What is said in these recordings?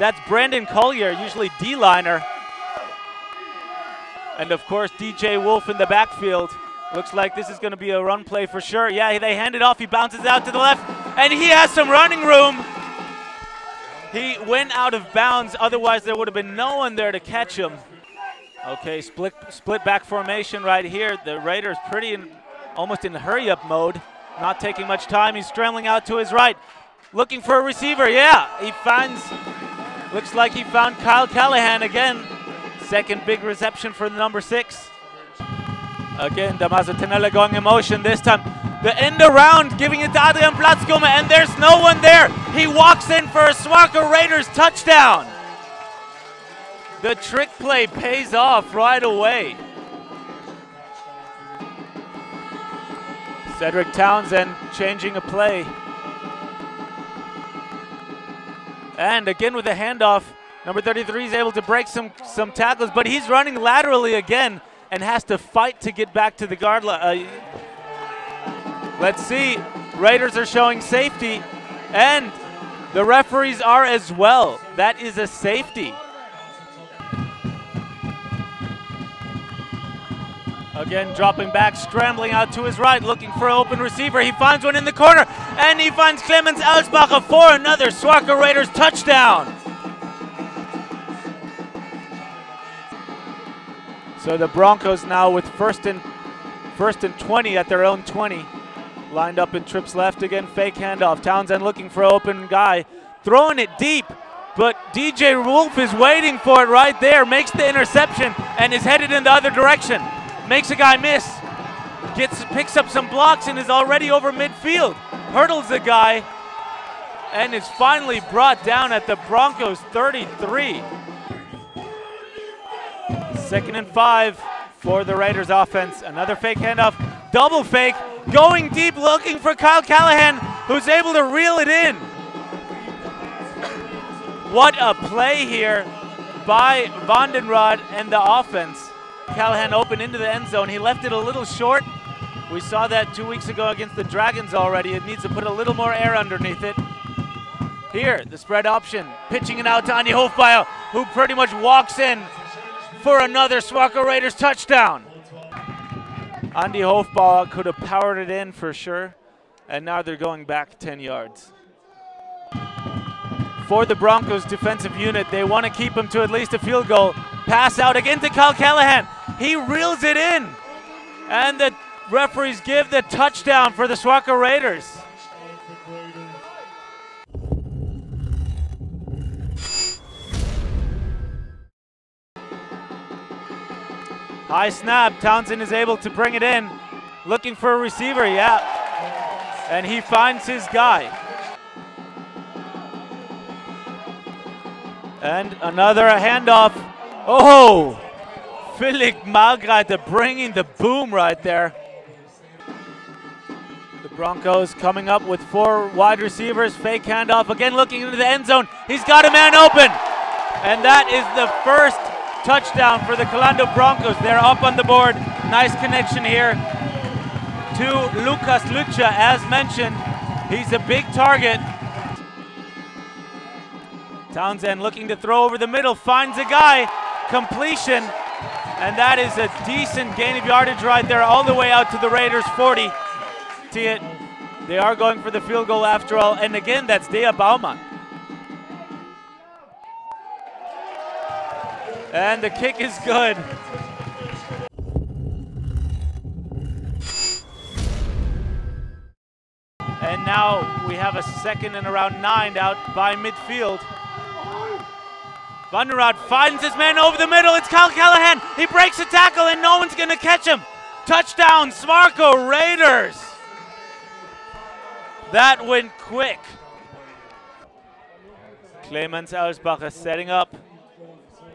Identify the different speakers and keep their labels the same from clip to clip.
Speaker 1: That's Brandon Collier, usually D-liner. And of course, DJ Wolf in the backfield. Looks like this is going to be a run play for sure. Yeah, they hand it off. He bounces out to the left, and he has some running room. He went out of bounds. Otherwise, there would have been no one there to catch him. Okay, split back formation right here. The Raiders almost in hurry-up mode. Not taking much time. He's scrambling out to his right. Looking for a receiver. Yeah, looks like he found Kyle Callahan again. Second big reception for the number 6. Again, Damaso Tenella going in motion this time. The end around, giving it to Adrian Platzkummer, and there's no one there. He walks in for a Swarco Raiders touchdown. The trick play pays off right away. Cedric Townsend changing a play. And again with a handoff, number 33 is able to break some tackles, but he's running laterally again and has to fight to get back to the guard. Let's see. Raiders are showing safety, and the referees are as well. That is a safety. Again, dropping back, scrambling out to his right, looking for an open receiver. He finds one in the corner, and he finds Clemens Elsbacher for another Swarco Raiders touchdown. So the Broncos now with first and 20 at their own 20. Lined up in trips left again, fake handoff. Townsend looking for an open guy, throwing it deep, but DJ Wolf is waiting for it right there, makes the interception, and is headed in the other direction. Makes a guy miss, picks up some blocks, and is already over midfield. Hurdles the guy, and is finally brought down at the Broncos 33. 2nd and 5 for the Raiders offense. Another fake handoff, double fake, going deep, looking for Kyle Callahan, who's able to reel it in. What a play here by Vandenrod and the offense. Callahan open into the end zone. He left it a little short. We saw that 2 weeks ago against the Dragons already. It needs to put a little more air underneath it. Here, the spread option, pitching it out to Andy Hofbauer, who pretty much walks in for another Swarco Raiders touchdown. Andy Hofbauer could have powered it in for sure, and now they're going back 10 yards. For the Broncos defensive unit, they want to keep him to at least a field goal. Pass out again to Kyle Callahan. He reels it in, and the referees give the touchdown for the Swarco Raiders. High snap, Townsend is able to bring it in. Looking for a receiver, yeah. And he finds his guy. And another handoff. Oh! Philipp Margreiter bringing the boom right there. The Broncos coming up with 4 wide receivers. Fake handoff, again looking into the end zone. He's got a man open. And that is the first touchdown for the Calanda Broncos. They're up on the board. Nice connection here to Lucas Lucha, as mentioned. He's a big target. Townsend looking to throw over the middle, finds a guy, completion, and that is a decent gain of yardage right there, all the way out to the Raiders 40. See it, they are going for the field goal after all, and again, that's Dea Baumann. And the kick is good. And now we have a 2nd and around 9 out by midfield. Vandenrod finds his man over the middle. It's Kyle Callahan. He breaks a tackle and no one's going to catch him. Touchdown, Swarco Raiders. That went quick. Clemens Elsbacher setting up.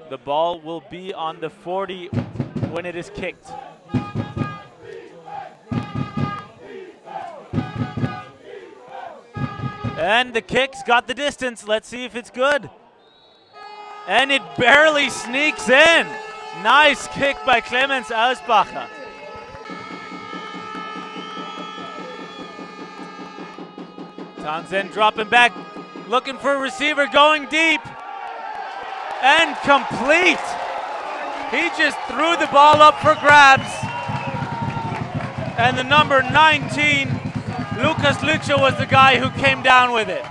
Speaker 1: The ball will be on the 40 when it is kicked. And the kick's got the distance. Let's see if it's good. And it barely sneaks in. Nice kick by Clemens Elsbacher. Townsend dropping back, looking for a receiver, going deep. and complete. He just threw the ball up for grabs. And the number 19, Lucas Lucha, was the guy who came down with it.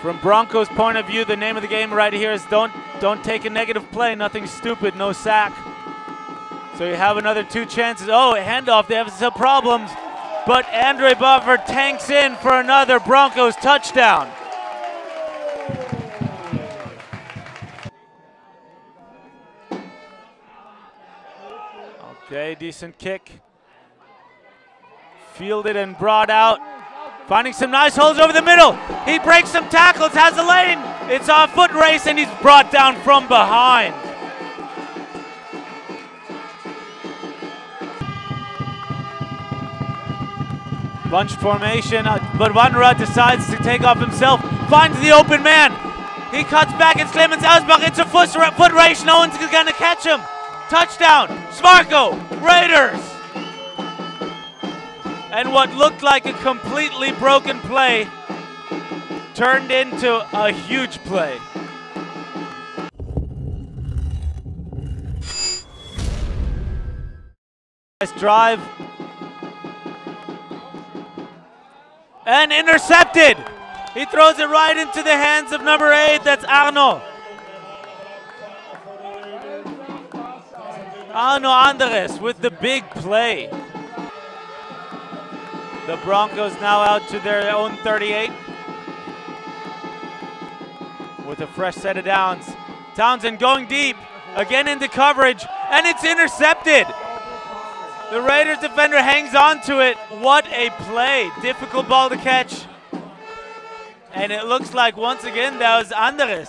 Speaker 1: From Broncos' point of view, the name of the game right here is don't take a negative play, nothing stupid, no sack. So you have another 2 chances. Oh, a handoff, they have some problems. But Andre Buffer tanks in for another Broncos touchdown. Okay, decent kick. Fielded and brought out. Finding some nice holes over the middle. He breaks some tackles, has a lane. It's a foot race, and he's brought down from behind. Bunch formation, but Wanderer decides to take off himself. Finds the open man. He cuts back at Clemens Ausbach. It's a foot race. No one's going to catch him. Touchdown, Swarco Raiders. And what looked like a completely broken play turned into a huge play. Nice drive. And intercepted. He throws it right into the hands of number 8, that's Arno. Arno Andres with the big play. The Broncos now out to their own 38 with a fresh set of downs. Townsend going deep, again into coverage, and it's intercepted. The Raiders defender hangs on to it. What a play. Difficult ball to catch. And it looks like once again that was Andres.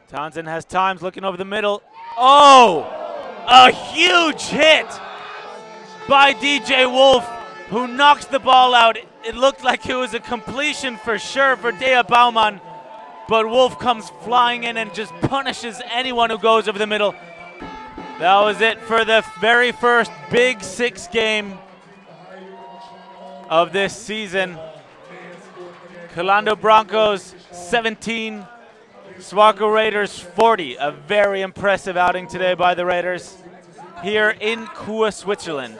Speaker 1: Townsend has times looking over the middle. Oh! A huge hit by DJ Wolf, who knocks the ball out. It looked like it was a completion for sure for Dea Baumann, but Wolf comes flying in and just punishes anyone who goes over the middle. That was it for the very first Big 6 game of this season. Calanda Broncos 17. Swarco Raiders 40, a very impressive outing today by the Raiders here in Chur, Switzerland.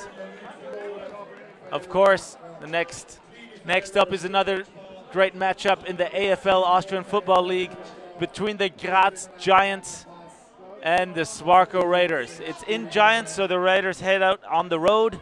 Speaker 1: Of course, the next up is another great matchup in the AFL Austrian Football League between the Graz Giants and the Swarco Raiders. It's in Giants, so the Raiders head out on the road.